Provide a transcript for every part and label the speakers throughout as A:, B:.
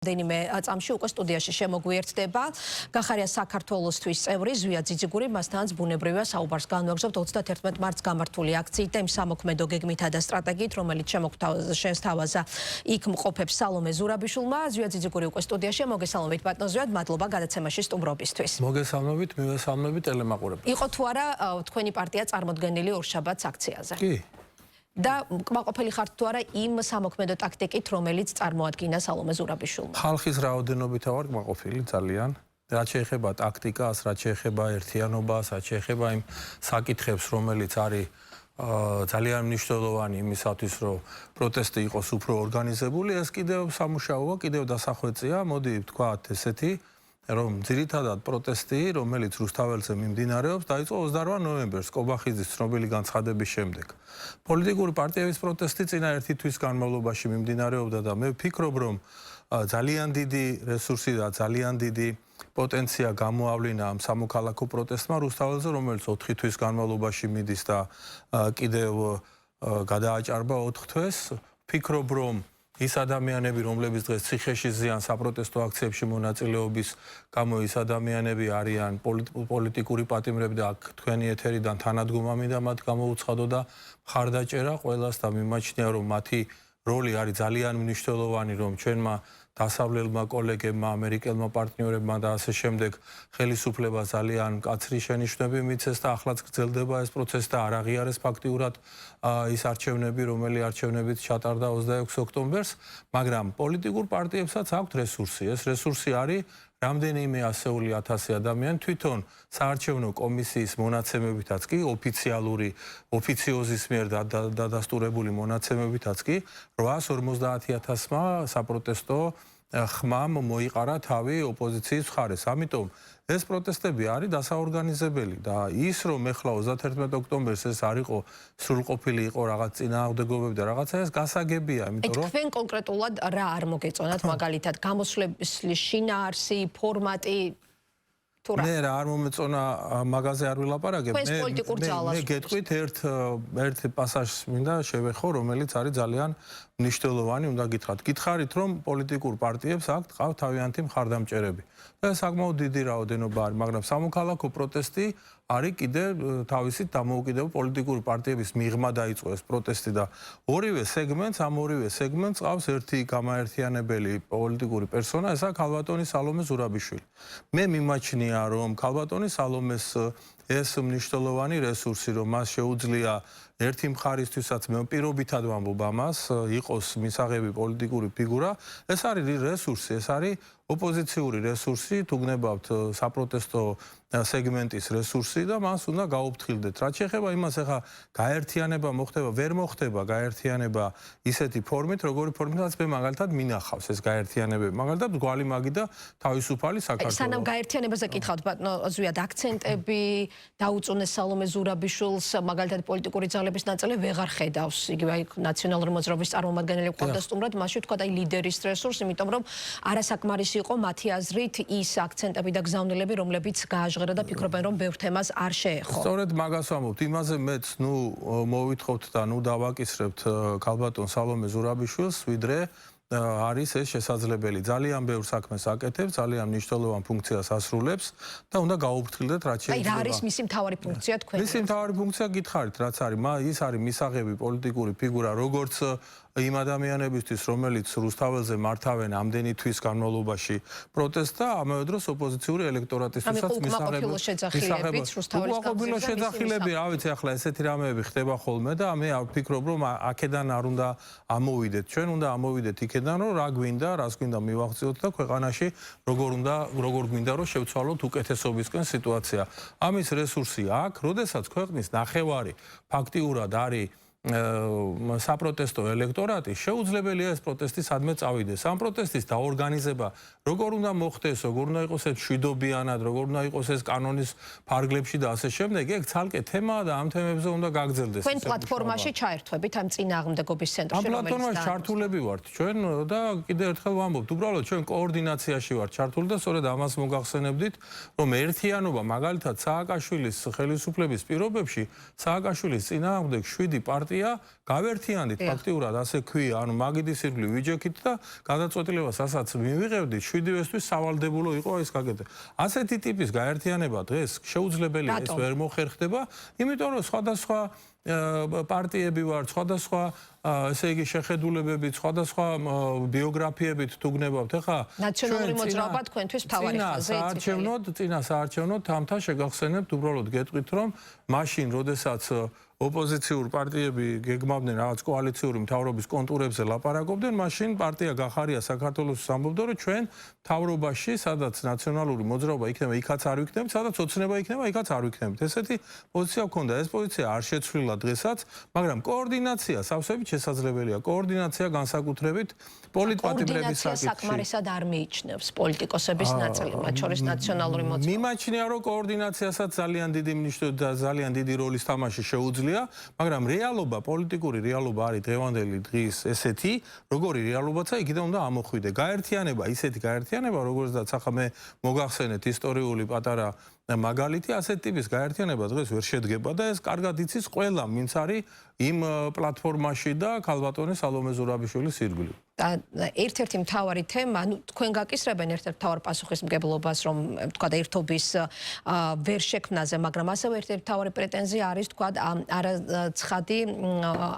A: დენიმე წამში უკვე სტუდიაში შემოგვიერთდება. გახარია საქართველოსთვის წევრი ზვია ძიძიგური, მასთანაც ბუნებრივია საუბარს განვაგრძობთ 31 მარტს გამართული აქციით და იმ სამოქმედო გეგმითა და სტრატეგიით, რომელიც შესთავაზა იქ მყოფებს სალომე ზურაბიშვილმა. ზვია ძიძიგური უკვე სტუდიაში, მოგესალმებით ბატონ ზვიად, მადლობა გადაცემაში სტუმრობისთვის.
B: მოგესალმებით, მივესალმებით ტელემაყურებლებს.
A: იყო თუ არა თქვენი პარტია წარმოდგენილი ორშაბათს აქციაზე?
B: კი.
A: და კმაყოფილი ხართ თუ არა იმ სამოქმედო ტაქტიკით, რომელიც წარმოადგინა სალომე ზურაბიშვილმა?
B: ხალხის რაოდენობითა ვარ კმაყოფილი ძალიან. რაც შეეხება ტაქტიკას, რაც შეეხება ერთიანობას, რაც შეეხება იმ საკითხებს, რომელიც არის ძალიან მნიშვნელოვანი იმისათვის, რომ პროტესტი იყოს უფრო ორგანიზებული, ეს კიდევ სამუშაოა, კიდევ დასახვეწია, მოდი ვთქვათ ესეთი, რომ ძირითადად პროტესტი, რომელიც რუსთაველზე მიმდინარეობს, დაიწყო 28 ნოემბერს კობახიძის ცნობილი განცხადების შემდეგ. პოლიტიკური პარტიების პროტესტი წინა ერთი თვის განმავლობაში მიმდინარეობდა და მე ვფიქრობ, რომ ძალიან დიდი რესურსი და ძალიან დიდი პოტენცია გამოავლინა ამ სამოქალაქო პროტესტმა რუსთაველზე, რომელიც 4 თვის განმავლობაში მიდის და კიდევ გადააჭარბა 4 თვეს. ვფიქრობ, რომ ის ადამიანები, რომლებიც დღეს ციხეში ზიან საპროტესტო აქციებში მონაწილეობის გამო, ის ადამიანები არიან პოლიტიკური პატიმრები და აქ თქვენი ეთერიდან თანადგომა მინდა მათ გამოუცხადო და მხარდაჭერა ყველას და მიმაჩნია, რომ მათი როლი არის ძალიან მნიშვნელოვანი, რომ ჩვენმა დასავლელმა კოლეგებმა, ამერიკელმა პარტნიორებმა და ასე შემდეგ ხელისუფლება ძალიან მკაცრი შენიშვნები მიცეს და ახლაც გრძელდება ეს პროცესი და არ აღიარეს ფაქტიურად ის არჩევნები, რომელი არჩევნებიც ჩატარდა 26 ოქტომბერს, მაგრამ პოლიტიკურ პარტიებსაც აქვთ რესურსი. ეს რესურსი არის რამდენიმე ასეული ათასი ადამიანი თვითონ საარჩევნო კომისიის მონაცემებითაც კი, ოფიციოზის მიერ დადასტურებული მონაცემებითაც კი 850,000-მა საპროტესტო ხმამ მოიყარა თავი ოპოზიციის მხარეს. ამიტომ ეს პროტესტები არის დასაორგანიზებელი და ის, რომ ეხლა 31 ოქტომბერს ეს არ იყო სრულყოფილი, იყო რაღაც წინააღმდეგობები და რაღაცა, ეს გასაგებია, იმიტომ რომ
A: თქვენ კონკრეტულად რა არ მოგეწონათ, მაგალითად გამოსვლების შინაარსი, ფორმატი?
B: მე რა არ მომეწონა, მაგაზე არ ვილაპარაკებ.
A: მე
B: გეტყვით ერთ პასაჟს მინდა შევეხო, რომელიც არის ძალიან მნიშვნელოვანი, უნდა გითხრათ. გითხარით, რომ პოლიტიკურ პარტიებს აქვთ ყავთ თავიანთი მხარდამჭერები. და საკმაოდ დიდი რაოდენობა არის, მაგრამ სამოქალაქო პროტესტი არის კიდევ თავისით დამოუკიდებელ პოლიტიკური პარტიების მიღმა დაიწყო ეს პროტესტი და ამ ორივე სეგმენტს ყავს ერთი გამაერთიანებელი პოლიტიკური პერსონა, ესაა ქალბატონი სალომე ზურაბიშვილი. მე მიმაჩნია, რომ ქალბატონი სალომეს ეს მნიშვნელოვანი რესურსი, რომ მას შეუძლია ერთი მხარისთვისაც მე პირობითად ვამბობ ამას, იყოს მისაღები პოლიტიკური ფიგურა, ეს არის რესურსი, ეს არის ოპოზიციური რესურსი, თუ გნებავთ საპროტესტო სეგმენტის რესურსი და მას უნდა გაუფრთხილდეთ. რაც შეეხება იმას, ახლა გაერთიანება მოხდება, ვერ მოხდება გაერთიანება ისეთი ფორმით, როგორი ფორმითაც მე მაგალითად მინახავს ეს გაერთიანებები. მაგალითად გვალი მაგი და თავისუფალი საქართველო.
A: სანამ გაერთიანებაზე კითხავთ, ბატონო ზვიად, აქცენტები დაუწუნეს სალომე ზურაბიშვილს, მაგალითად პოლიტიკური ძალების ნაწილი ვეღარ ხედავს. იგივე ნაციონალური მოძრაობის წარმომადგენელი ყავდა სტუმრად, მასში თქვა და ლიდერის რესურსი, იმიტომ რომ არასაკმარისი იყო მათი აზრით ის აქცენტები და გზავნილები, რომლებიც გააჟღერა და ფიქრობენ, რომ ბევრ თემას არ შეეხო.
B: სწორედ მაგას ვამბობთ, იმაზე მეც მოვითხოვთ და დავაკისრებთ ქალბატონ სალომე ზურაბიშვილს, ვიდრე არის ეს შესაძლებელი. ძალიან ბევრ საქმეს აკეთებს, ძალიან მნიშვნელოვან ფუნქციას ასრულებს და უნდა გაუფრთხილდეთ, რაც შეიძლება.
A: რა არის მისი მთავარი ფუნქცია თქვენ?
B: მისი მთავარი ფუნქცია გითხარით, რაც არის, ის არის მისაღები პოლიტიკური ფიგურა, როგორც იმ ადამიანებისთვის, რომელიც რუსთაველზე მართავენ ამდენი თვის განმავლობაში პროტესტს და ამავე დროს ოპოზიციური ელექტორატისთვისაც
A: მისაღებელს
B: უკმაყოფილო შეძახილები, რა ვიცი, ახლა ესეთი რამეები ხდება ხოლმე და მე ვფიქრობ, რომ აქედან არ უნდა ამოვიდეთ. ჩვენ უნდა ამოვიდეთ იქედან, რომ რა გვინდა, რას გვინდა მივაღწიოთ და ქვეყანაში როგორ გვინდა, რომ შევცვალოთ უკეთესობისკენ სიტუაცია. ამის რესურსი აქვს, როდესაც ქვეყნის ნახევარი ფაქტიურად არის საპროტესტო ელექტორატი, შეუძლებელია ეს პროტესტი სადმე წავიდეს. ამ პროტესტის დაორგანიზება როგორ უნდა მოხდეს, როგორ უნდა იყოს ეს მშვიდობიანად, როგორ უნდა იყოს ეს კანონის ფარგლებში და ასე შემდეგ, ეგ ცალკე თემაა და ამ თემებზე უნდა გაგრძელდეს.
A: თქვენ პლატფორმაში ჩაერთვებით ამ წინააღმდეგობის ცენტრში,
B: რომელიც ამ პლატფორმაში ჩართულები ვართ ჩვენ და კიდევ ერთხელ ვამბობთ, უბრალოდ ჩვენ კოორდინაციაში ვართ ჩართული და სწორედ ამას მოგახსენებდით, რომ ერთიანობა მაგალითად სააკაშვილის ხელისუფლების პირობებში, სააკაშვილის წინააღმდეგ 7 პარტია პარტია გავერთიანდით ფაქტიურად ასე ქვია, ანუ მაგიდის ირგვლივ ვიჯექით და გადაწყვეტილებას ასაც მივიღებდით 7-ისთვის სავალდებულო იყო ეს გაკეთება. ასეთი ტიპის გაერთიანება დღეს შეუძლებელია, ეს ვერ მოხერხდება, იმიტომ რომ სხვადასხვა პარტიები ვარ, სხვადასხვა ესე იგი შეხედულებებით, სხვადასხვა ბიოგრაფიებით თუ გნებავთ. ეხლა
A: ნაციონალური მოძრაობა თქვენთვის მთავარი ხაზია.
B: წინა საარჩევნო თამთა შეგახსენებთ, უბრალოდ გეტყვით, რომ მაშინ, როდესაც ოპოზიციურ პარტიები გეგმავდნენ რაღაც კოალიციური მთავრობის კონტურებზე ლაპარაკობდნენ, მაშინ პარტია გახარია საქართველოს ამბობდა, რომ ჩვენ მთავრობაში, სადაც ნაციონალური მოძრაობა იქნება, იქაც არ ვიქნებით, სადაც ოცნება იქნება, იქაც არ ვიქნებით. ესეთი პოზიცია ჰქონდა. ეს პოზიცია არ შეცვლილა დღესაც, მაგრამ координация სავსებით შესაძლებელია. координация განსაკუთრებით პოლიტპატიმრების საკითხში.
A: საკმარისად არ მიიჩნევს პოლიტიკოსების ნაწილი, მათ შორის ნაციონალური მოძრაობა.
B: მიმაჩნია, რომ координациასაც ძალიან დიდი მნიშვნელობა და ძალიან დიდი როლის თამაში შეუძლია, მაგრამ რეალობა, პოლიტიკური რეალობა არის დღევანდელი დღის ესეთი, როგორი რეალობაცაა, იქიდან უნდა ამოხვიდე. გაერთიანება, ისეთი გაერთიანება, როგორცაც ახლა მე მოგახსენეთ ისტორიული პატარა მაგალითი, ასეთ ტიპის გაერთიანება დღეს ვერ შედგება და ეს კარგად იცის ყველა, ვინც არის იმ პლატფორმაში და ქალბატონი სალომე ზურაბიშვილის ირგვლივ.
A: ერთ-ერთი მთავარი თემა, ანუ თქვენ გაკისრებენ ერთ-ერთ მთავარ პასუხისმგებლობას, რომ თქვა და ერთობის ვერ შექმნაზე, მაგრამ ასევე ერთ-ერთი მთავარი პრეტენზია არის თქვა არაცხადი,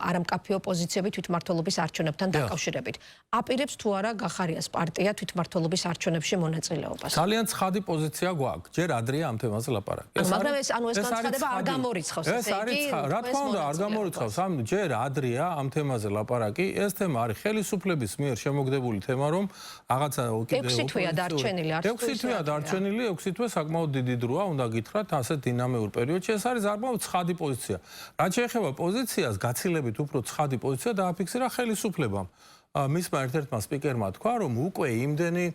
A: არამკაფე ოპოზიციები თვითმმართველობის არჩევნებთან დაკავშირებით. აპირებს თუ არა გახარიას პარტია თვითმმართველობის არჩევნებში მონაწილეობას?
B: ძალიან ცხადი პოზიცია გვაქვს. ჯერ ადრეა ამ თემაზე ლაპარაკი.
A: მაგრამ ეს განცხადება არ გამორიცხავს,
B: ესე იგი, რა თქმა უნდა, არ გამორიცხავს. ჯერ ადრეა ამ თემაზე ლაპარაკი. ეს თემა არის ხელისუფლების მიერ შემოგდებული თემა, რომ რაღაცა
A: 6 თვეა დარჩენილი,
B: 6 თვეა დარჩენილი, 6 თვე საკმაოდ დიდი დროა, უნდა გითხრათ, ასეთ დინამიურ პერიოდში. ეს არის საკმაოდ ცხადი პოზიცია. რაც შეეხება პოზიციას, გაცილებით უფრო ცხადი პოზიცია დააფიქსირა ხელისუფლებამ. მისმა ერთ-ერთმა სპიკერმა თქვა, რომ უკვე იმდენი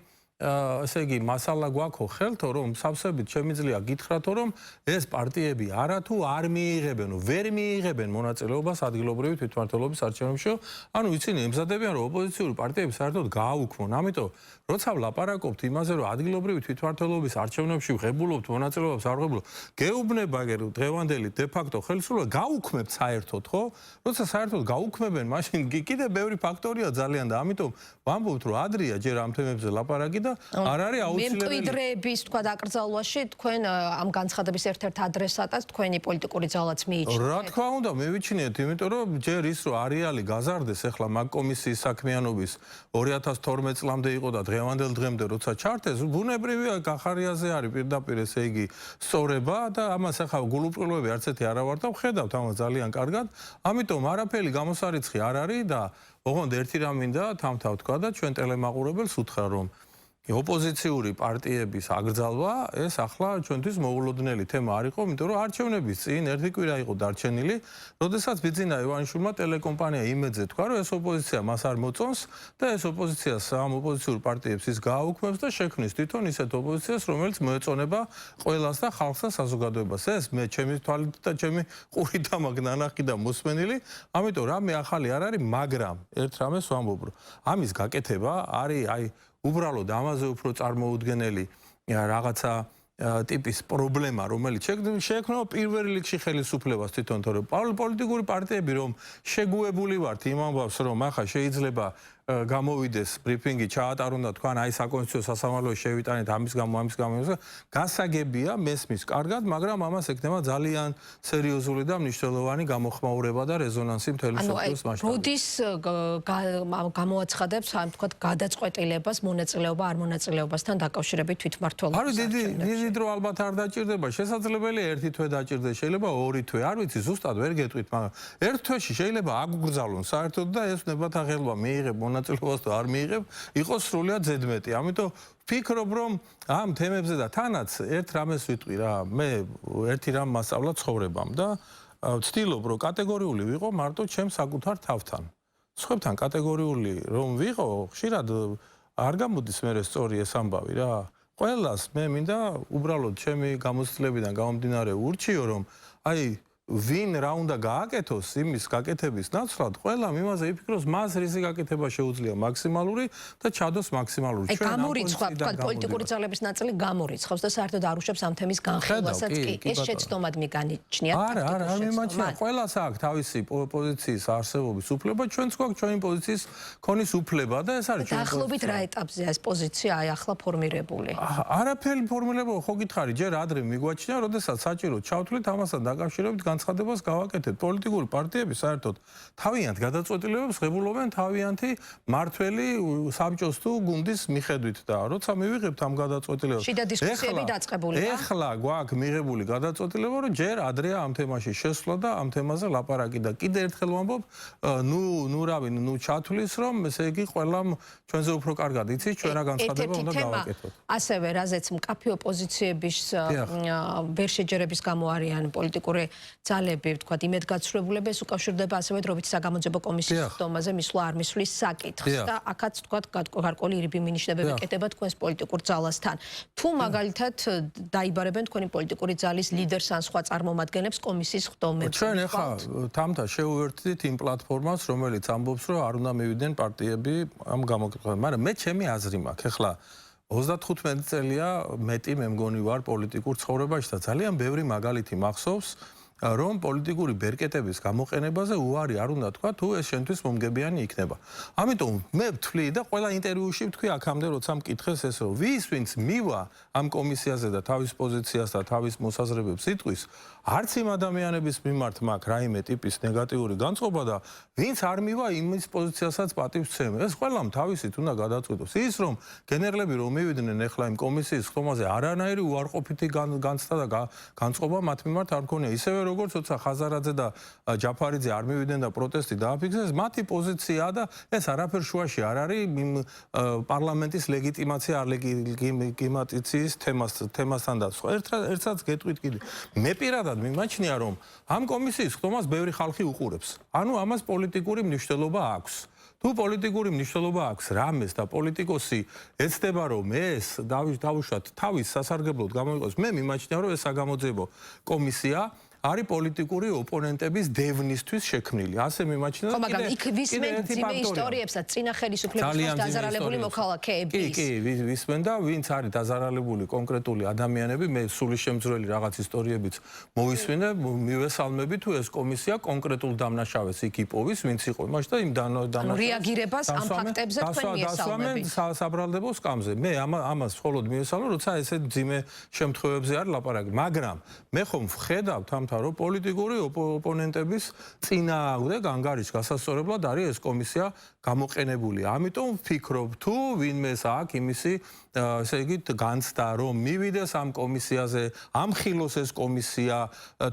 B: ესე იგი მასალა გვაქვს ხელთო, რომ სავსებით შემიძლია გითხრათო, რომ ეს პარტიები არათუ არ მიიღებენ, ვერ მიიღებენ მონაწილეობას ადგილობრივი თვითმმართველობის არჩევნებში. ანუ იცინი ემზადებიან, რომ ოპოზიციური პარტიები საერთოდ გააუქმონ. ამიტომ როცა ვლაპარაკობთ იმაზე, რომ ადგილობრივი თვითმმართველობის არჩევნებში ღებულობთ მონაწილეობას არ ღებულობთ, გეუბნება დღევანდელი დე-ფაქტო ხელისუფლება გაუქმებთ საერთოდ, ხო? როცა საერთოდ გაუქმებენ, მაშინ კიდე ბევრი ფაქტორია ძალიან და ამიტომ ვამბობთ, რომ ადრეა ჯერ ამ თემებზე ლაპარაკი და არ არის აუცილებელი.
A: მემკვიდრეების თქვა დაკრძალვაში თქვენ ამ განცხადების ერთ-ერთ ადრესატად თქვენი პოლიტიკური ძალაც მიიჩნევთ.
B: რა თქმა უნდა, მევიჩნიეთ, იმიტომ რომ ჯერ ის რომ არეალი გაზარდეს, ახლა მაგ კომისიის საქმიანობის 2012 წლამდე იყო და დღევანდელ დღემდე როცა ჩართეს, ბუნებრივია გახარიაზე არის პირდაპირ ესე იგი სწორება და ამას ახლა გულუბრყვილოები არც ერთი არა ვარ და ვხედავთ ამას ძალიან კარგად. ამიტომ არაფერი გამოსარიცხი არ არის და ოღონდ ერთი რამ მინდა თამთავ თქვა და ჩვენ ტელემაყურებელს უთხრა რომ ოპოზიციური პარტიების აკრძალვა ეს ახლა ჩვენთვის მოულოდნელი თემა არ იყო, იმიტომ რომ არჩევნების წინ ერთი კვირა იყო დარჩენილი, როდესაც ბიძინა ივანიშვილმა ტელეკომპანია იმედზე თქვა, რომ ეს ოპოზიცია მას არ მოწონს და ეს ოპოზიციას ამ ოპოზიციურ პარტიებს ის გააუქმებს და შექმნის თვითონ ისეთ ოპოზიციას, რომელიც მოეწონება ყველას და ხალხს და საზოგადოებას. ეს მე ჩემი თვალით და ჩემი ყურით ამაგ ნანახი და მოსმენილი, ამიტომ რამე ახალი არ არის, მაგრამ ერთ რამეს ვამბობ, რომ ამის გაკეთება არის აი უბრალოდ ამაზე უფრო წარმოუდგენელი რაღაცა ტიპის პრობლემა, რომელიც შეექმნება პირველ რიგში ხელისუფლებას თვითონ, თორემ პოლიტიკური პარტიები რომ შეგუებული ვართ იმ ამბავს, რომ ახლა შეიძლება გამოვიდეს ბრიფინგი ჩაატარონ და თქვან აი საკონსტიტუციო სასამართლოში შევიტანეთ ამის გამო გასაგებია მესმის კარგად, მაგრამ ამას ექნება ძალიან სერიოზული და მნიშვნელოვანი გამოხმაურება და რეზონანსი მთელი მსოფლიოს მასშტაბით.
A: როდის გამოაცხადებს ამ თქვათ გადაწყვეტილებას მონაწილეობა არ მონაწილეობასთან დაკავშირებით თვითმმართველობის არჩევნებში?
B: დიდი დრო ალბათ არ დაჭირდება, შესაძლებელია ერთი თვე დაჭირდეს, შეიძლება ორი თვე, არ ვიცი, ზუსტად ვერ გეტყვით, მაგრამ ერთ თვეში შეიძლება აგუგრძალონ საერთოდ და ეს ნებათაღელვა მიიღებ მონაწილეობას თუ არ მიიღებ, იყოს სრულიად ზედმეტი. ამიტომ ვფიქრობ, რომ ამ თემებზე და თანაც ერთ რამეს ვიტყვი რა, მე ერთი რამ მასწავლა ცხოვრებამ და ვცდილობ, რომ კატეგორიული ვიყო მარტო ჩემს საკუთარ თავთან. სხვებთან კატეგორიული რომ ვიყო, ხშირად არ გამოდის მე სწორი ეს ამბავი რა. ყველას მე მინდა უბრალოდ ჩემი გამოცდილებიდან გამომდინარე ურჩიო, რომ აი ვინ რა უნდა გააკეთოს იმის გაკეთების ნაცვლად, ყველამ იმაზე იფიქროს, მას რისი გაკეთება შეუძლია მაქსიმალური და ჩადოს მაქსიმალური.
A: აი გამორიცხვა, თქვა პოლიტიკური ძალების ნაწილი გამორიცხავს და საერთოდ არ უშვებს ამ თემის განხილვასაც კი. ეს შეცდომად მიგანიშნიათ.
B: არა, მიმაჩნია, ყველას აქვს თავისი პოზიციის არსებობის უფლება, ჩვენც გვაქვს ჩვენი პოზიციის ქონის უფლება და ეს არის ჩვენი.
A: დაახლოებით რა ეტაპზეა ეს პოზიცია აი ახლა ფორმირებული?
B: არაფერი ფორმირება ხო გითხარი, ჯერ ადრე მიგვაჩნია, როდესაც საჭიროდ ჩავთვლით ამასთან დაკავშირებით განცხადებას გავაკეთეთ. პოლიტიკური პარტიები საერთოდ თავიანთ გადაწყვეტილებებს ღებულობენ თავიანთი მართველი საბჭოს თუ გუნდის მიხედვით და როცა მივიღებთ ამ გადაწყვეტილებებს.
A: შიდა დისკუსიები დაწყებულია.
B: ეხლა გვაქვს მიღებული გადაწყვეტილება, რომ ჯერ ადრეა ამ თემაში შესვლა და ამ თემაზე ლაპარაკი და კიდე ერთხელ ვამბობ, ნუ ჩათვლის, რომ ესე იგი ყველამ ჩვენზე უფრო კარგად იცის, ჩვენ რა განცხადება უნდა გავაკეთოთ.
A: ასევე რაზეც მკაფიო პოზიციების ვერ შეჯერების გამო არიან პოლიტიკური ძალები, ვთქვათ, იმედგაცრუებულები, ეს უკავშირდება ასევე დროებით საგამოძიებო კომისიის ხდომაზე მისვლა არ მისვლის საკითხს და აქაც ვთქვათ, გარკვეული ირიბი მინიშნებები კეთება თქვენს პოლიტიკურ ძალასთან. თუ მაგალითად დაიბარებენ თქვენი პოლიტიკური ძალის ლიდერს ან სხვა წარმომადგენლებს კომისიის ხდომებში.
B: ჩვენ ახლა თამთა შევუერთდით იმ პლატფორმას, რომელიც ამბობს, რომ არ უნდა მივიდნენ პარტიები ამ გამოკითხვაზე, მაგრამ მე ჩემი აზრი მაქვს, ახლა 35 წელია მეტი მე მგონი ვარ პოლიტიკურ ცხოვრებაში და ძალიან ბევრი მაგალითი მახსოვს, რომ პოლიტიკური ბერკეტების გამოყენებაზე უარი არ უნდა თქვა, თუ ეს შენთვის მომგებიანი იქნება. ამიტომ მე ვთვლი და ყველა ინტერვიუში ვთქვი აქამდე, როცა მკითხეს ეს, რომ ვინც მივა ამ კომისიაზე და თავის პოზიციას და თავის მოსაზრებებს იტყვის, არც იმ ადამიანების მიმართ მაქვს რაიმე ტიპის ნეგატიური განწყობა და ვინც არ მივა იმის პოზიციასაც პატივს ცემ. ეს ყველამ თავისით უნდა გადაწყვეტოს. ის რომ გენერლები რომ მივიდნენ ახლა იმ კომისიის ხდომაზე, არანაირი უარყოფითი განცდა და განწყობა მათ მიმართ არ მქონია. ისევე როგორც როცა ხაზარაძე და ჯაფარიძე არ მივიდნენ და პროტესტი დააფიქსეს, მათი პოზიციაა და ეს არაფერ შუაში არ არის პარლამენტის ლეგიტიმაცია არ ლეგიტიმაციის თემასთან და სხვა. ერთსაც გეტყვით კიდე. მე პირადად მიმაჩნია, რომ ამ კომისიის ხდომას ბევრი ხალხი უყურებს. ანუ ამას პოლიტიკური მნიშვნელობა აქვს. თუ პოლიტიკური მნიშვნელობა აქვს რამეს და პოლიტიკოსი ეცდება, რომ ეს დავუშვათ თავის სასარგებლოდ გამოიყოს, მე მიმაჩნია, რომ ეს საგამოძიებო კომისია არის პოლიტიკური ოპონენტების დევნისთვის შექმნილი. ასე მიმაჩნია.
A: ხო, მაგრამ იქ ვისმენ ძიმე ისტორიებს და წინა ხელისუფლების დაზარალებული მოქალაქეების.
B: კი, ვისმენ და ვინც არის დაზარალებული კონკრეტული ადამიანები, მე სული შემძვრელი რაღაც ისტორიებიც მოვისმინე, მივესალმები თუ ეს კომისია კონკრეტულ დამნაშავეს იქ იპოვის, ვინც იყო იმაში და იმ
A: ანუ რეაგირებას ამ ფაქტებზე თქვენ მიესალმებით.
B: საბრალდებო სკამზე. მე ამას მხოლოდ მივესალმე, როცა ესე ძიმე შემთხვევებზე არის ლაპარაკი, მაგრამ მე ხომ ვხედავ რომ პოლიტიკური ოპონენტების წინააღმდეგ ანგარიშ გასასწორებლად არის ეს კომისია გამოყენებული. ამიტომ ვფიქრობ, თუ ვინმეს აქვს იმისი ესე იგი განცდა, რომ მივიდეს ამ კომისიაზე, ამხილოს ეს კომისია,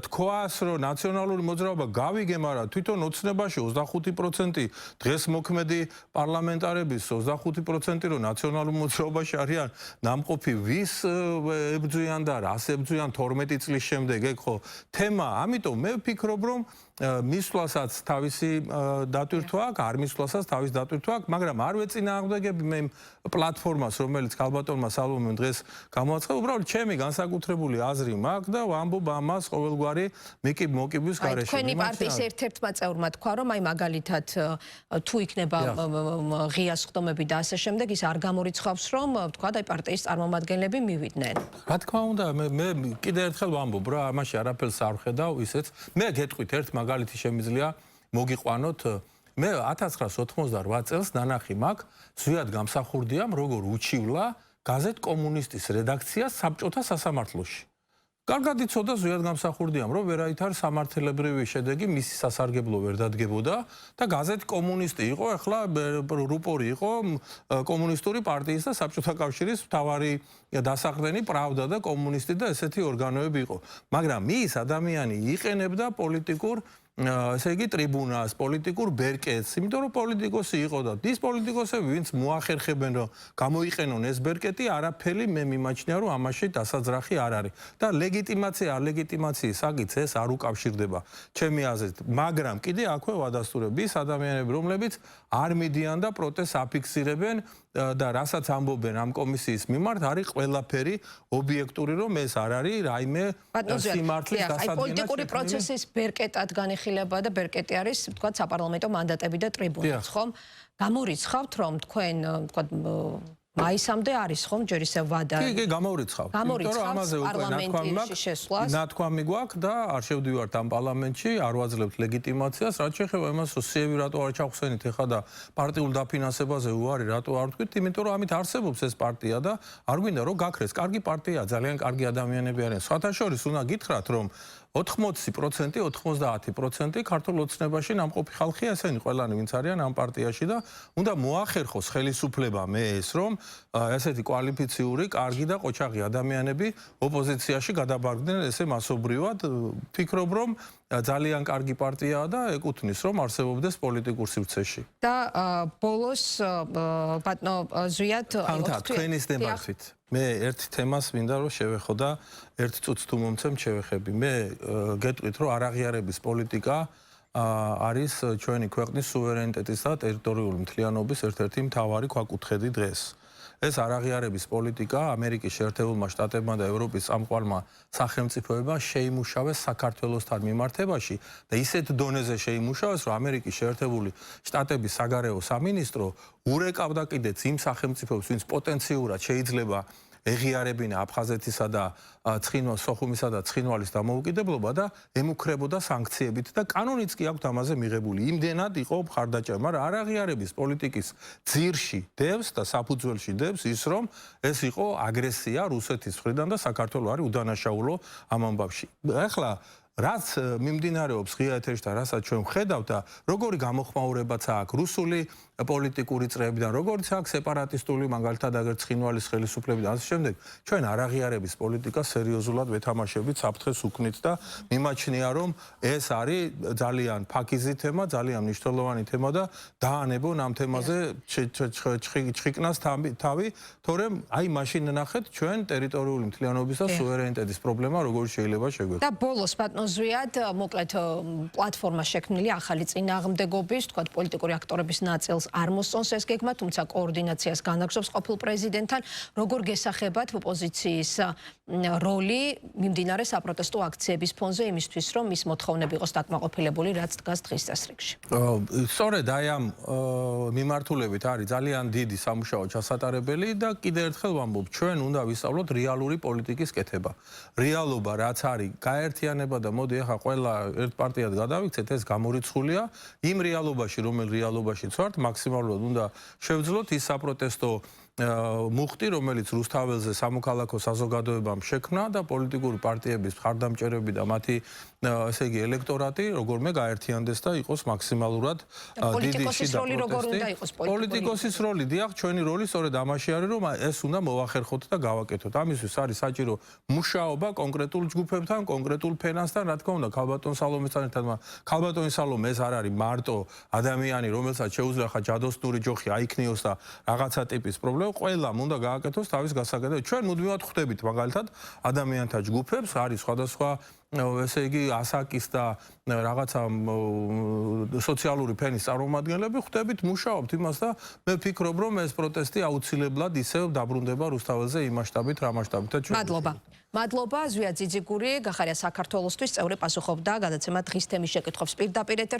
B: თქვას, რომ ნაციონალური მოძრაობა გავიგე, მაგრამ თვითონ ოცნებაში 25% დღეს მოქმედი პარლამენტარების 25% რომ ნაციონალურ მოძრაობაში არიან ნამყოფი, ვის ებრძვიან და რას ებრძვიან 12 წლის შემდეგ, ეგ ხო თემა. ამიტომ მე ვფიქრობ, რომ მისვლასაც თავისი დატვირთვა აქვს, არ მისვლასაც თავის დატვირთვა აქვს, მაგრამ არ ვეწინააღმდეგები მე პლატფორმას, რომელიც ქალბატონმა სალომემ დღეს გამოაცხადა, უბრალოდ ჩემი განსაკუთრებული აზრი მაქვს და ვამბობ ამას ყოველგვარი მოკიბლის გარეშე.
A: თქვენი პარტიის ერთ-ერთმა წევრმა თქვა, რომ აი მაგალითად თუ იქნება ღია სხდომები და ასე შემდეგ, ის არ გამორიცხავს, რომ თქვა აი პარტიის წარმომადგენლები მივიდნენ.
B: რა თქმა უნდა, მე კიდე ერთხელ ვამბობ რა, ამაში არაფერს არ ვხედავ, ისეც. მე გეტყვით ერთ მაგალითი შემიძლია მოგიყვანოთ. მე 1988 წელს ნანახი მაქვს, ზვიად გამსახურდიამ, როგორ უჩივლა გაზეთ კომუნისტის რედაქციას საბჭოთა სასამართლოში. კარგად იცოდა ზვიად გამსახურდიამ, რომ ვერაითარ სამართლებრივი შედეგი მისი სასარგებლო ვერ დადგებოდა და გაზეთ კომუნისტი იყო, ახლა რუპორი იყო კომუნისტური პარტიის და საბჭოთა კავშირის მთავარი დასაყრდენი პრავდა და კომუნისტი და ესეთი ორგანოები იყო. მაგრამ ის ადამიანი იყენებდა პოლიტიკურ ესე იგი ტრიბუნას, პოლიტიკურ ბერკეტს, იმიტომ რომ პოლიტიკოსი იყო და ის პოლიტიკოსები, ვინც მოახერხებენ, რომ გამოიყენონ ეს ბერკეტი, არაფერი მე მიმაჩნია, რომ ამაში დასაძრახი არ არის. და ლეგიტიმაცია, არ ლეგიტიმაციის საკითხს ეს არ უკავშირდება ჩემი აზრით. მაგრამ კიდე აქვე ვადასტურებ ის ადამიანები, რომლებიც არ მიდიან და პროტესტს აფიქსირებენ და რასაც ამბობენ ამ კომისიის მიმართ არის ყველაფერი ობიექტური, რომ ეს არ არის რაიმე სიმართლის დასადგენა.
A: პოლიტიკური პროცესის ბერკეტად განიხილება და ბერკეტი არის, თქვათ, საპარლამენტო მანდატები და ტრიბუნაც, ხომ? გამორიცხავთ, რომ თქვენ, თქვათ, მაისამდე არის ხომ ჯერ ისევ ვადა.
B: კი, გამორიცხავთ. იმიტომ რომ ამაზე უკვე ნათქვამი გვაქვს და არ შევდივართ ამ პარლამენტში, არ ვაძლევთ ლეგიტიმაციას, რაც შეეხება იმას, რომ სიები რატო არ ჩავხსენით ეხლა და პარტიულ დაფინანსებაზე უარი რატო არ ვთქვით, იმიტომ რომ ამით არსებობს ეს პარტია და არ გვინდა რომ გაქრეს. კარგი პარტია, ძალიან კარგი ადამიანები არიან. სხვათა შორის უნდა გითხრათ, რომ 80%, 90% ქართულ ოცნებაში ნამყოფი ხალხია, ესენი ყველანი ვინც არიან ამ პარტიაში და უნდა მოახერხოს ხელისუფლება მე ეს რომ ესეთი კვალიფიციური, კარგი და ყოჩაღი ადამიანები ოპოზიციაში გადაბარგდნენ ესე მასობრივად. ფიქრობ რომ ძალიან კარგი პარტიაა და ეკუთვნის რომ არსებობდეს პოლიტიკურ სივრცეში.
A: და ბოლოს ბატონო ზვიად
B: თქვენის დემარხვით მე ერთ თემას მინდა რომ შევეხო და ერთ წუთს თუ მომცემ შევეხები. მე გეტყვით რომ არაღიარების პოლიტიკა არის ჩვენი ქვეყნის სუვერენიტეტის და ტერიტორიული მთლიანობის ერთ-ერთი მთავარი ქვაკუთხედი დღეს. ეს არაღიარების პოლიტიკა ამერიკის შეერთებულმა შტატებმა და ევროპის წამყვანმა სახელმწიფოებმა შეიმუშავეს საქართველოსთან მიმართებაში და ისეთ დონეზე შეიმუშავეს, რომ ამერიკის შეერთებული შტატების საგარეო სამინისტრო ურეკავდა კიდეც იმ სახელმწიფოებს, ვინც პოტენციურად შეიძლება ეღიარებინა აფხაზეთისა და სოხუმისა და ცხინვალის დამოუკიდებლობა და ემუქრებოდა სანქციებით და კანონიც კი აქვს ამაზე მიღებული. იმდენად იყო მხარდაჭერა, მაგრამ არაღიარების პოლიტიკის ძირში დევს და საფუძველში დევს ის, რომ ეს იყო აგრესია რუსეთის მხრიდან და საქართველო არის უდანაშაულო ამ ამბავში. ახლა რაც მიმდინარეობს ღია ეთერში და რასაც ჩვენ ვხედავთ და როგორი გამოხმაურებაც აქვს რუსული პოლიტიკური წრეებიდან, როგორც აქვს სეპარატისტული, მაგალითად აგერ ცხინვალის ხელისუფლებიდან, ასე შემდეგ, ჩვენ არაღიარების პოლიტიკას სერიოზულად ვეთამაშებით საფრთხეს უქმნით და მიმაჩნია, რომ ეს არის ძალიან ფაქიზი თემა, ძალიან მნიშვნელოვანი თემა და დაანებონ ამ თემაზე ჩხიკნას თავი, თორემ აი მაშინ ნახეთ ჩვენ ტერიტორიული მთლიანობის და სუვერენიტეტის პრობლემა როგორ შეიძლება შეგვექცეს.
A: და ბოლოს ბატონო ზვიად, მოკლედ პლატფორმა შექმნილი ახალი წინააღმდეგობის, თქვათ, პოლიტიკური აქტორების ნაწილს არ მოსწონს ეს გეგმა, თუმცა კოორდინაციას განაგრძობს ყოფილ პრეზიდენტთან. როგორ გესახებათ ოპოზიციის როლი მიმდინარე საპროტესტო აქციების ფონზე იმისთვის, რომ ის მოთხოვნები იყოს დაკმაყოფილებული, რაც დგას დღის წესრიგში?
B: სწორედ აი ამ მიმართულებით არის ძალიან დიდი სამუშაო ჩასატარებელი და კიდევ ერთხელ ვამბობ, ჩვენ უნდა ვისწავლოთ რეალური პოლიტიკის კეთება. რეალობა რაც არის, გაერთიანება და მოდი ახლა ყველა ერთ პარტიად გადავიქცეთ, ეს გამორიცხულია იმ რეალობაში, რომელ რეალობაშიც ვართ, მაქსიმალურად უნდა შევძლოთ ის საპროტესტო მუხტი, რომელიც რუსთაველზე სამოქალაქო საზოგადოებამ შექმნა და პოლიტიკური პარტიების მხარდამჭერები და მათი ესე იგი ელექტორატი როგორმე გაერთიანდეს და იყოს მაქსიმალურად დიდი შიდა პროტესტი. პოლიტიკოსის როლი, დიახ, ჩვენი როლი სწორედ ამაში არის, რომ ეს უნდა მოვახერხოთ და გავაკეთოთ. ამისთვის არის საჭირო მუშაობა კონკრეტულ ჯგუფებთან, კონკრეტულ ფენასთან, რა თქმა უნდა, ქალბატონ სალომესთან ერთად, ქალბატონი სალომე ეს არ არის მარტო ადამიანი, რომელსაც შეუძლია ხა ჯადოსნური ჯოხი აიქნიოს და რაღაცა ტიპის პრობლემა ყველამ უნდა გააკეთოს თავის გასაკეთებლად. ჩვენ მუდმივად ხვდებით მაგალითად ადამიანთა ჯგუფებს, არის სხვადასხვა ესე იგი ასაკის და რაღაცა სოციალური ფენის წარმომადგენლები, ხვდებით, მუშაობთ იმას და მე ვფიქრობ, რომ ეს პროტესტი აუცილებლად ისევ დაბრუნდება რუსთაველზე იმ მასშტაბით, რა მასშტაბით. მადლობა ზვიად ძიძიგური, გახარია საქართველოსთვის, წევრი პასუხობდა გადაცემა დღის თემის შეკითხვებს პირდაპირ ეთერში.